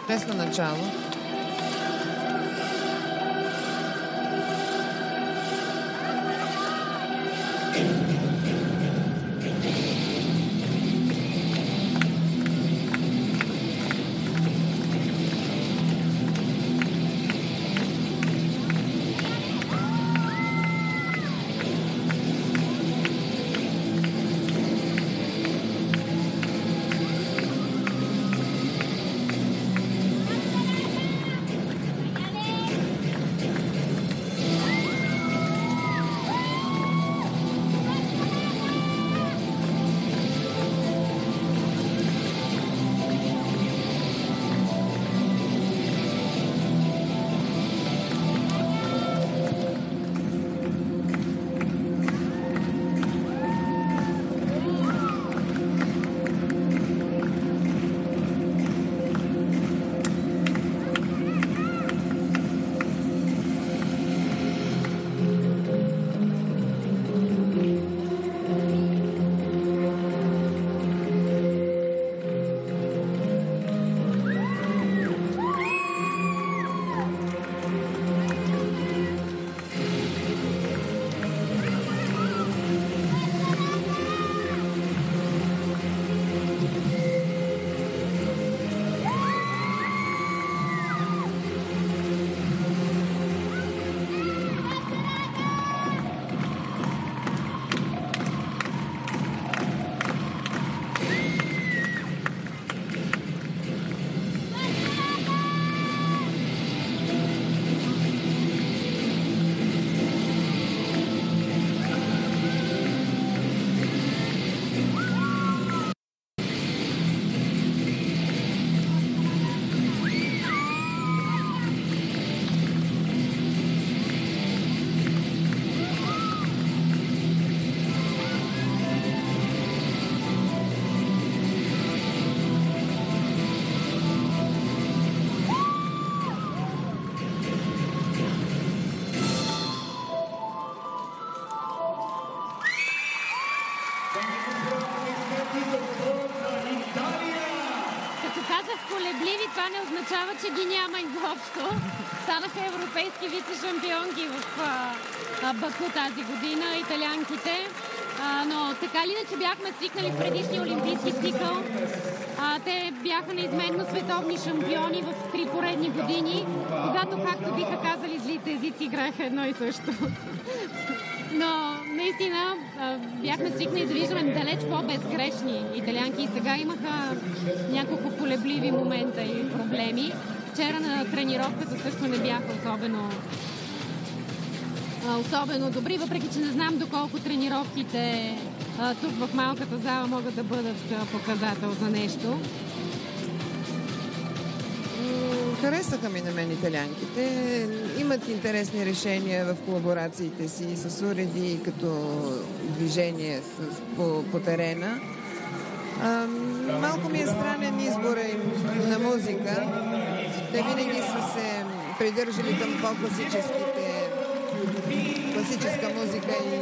Честно начало. Като казах колебливи, това не означава, че ги няма изобщо. Станаха европейски вице-шампионки в Баку тази година, италианките. Но така ли иначе бяхме свикнали в предишния олимпийски цикъл. Те бяха неизменно световни шампиони в 3 поредни години, когато, както биха казали злите езици, играеха едно и също. Но наистина бяхме свикнали да виждаме далеч по-безгрешни италианки и сега имаха няколко колебливи момента и проблеми. Вчера на тренировката също не бяха особено добри, въпреки че не знам доколко тренировките тук в малката зала могат да бъдат показател за нещо. Харесаха ми на мен италианките. Имат интересни решения в колаборациите си с уреди като движение по терена. Малко ми е странен избора им на музика. Те винаги са се придържали към по-класическа музика и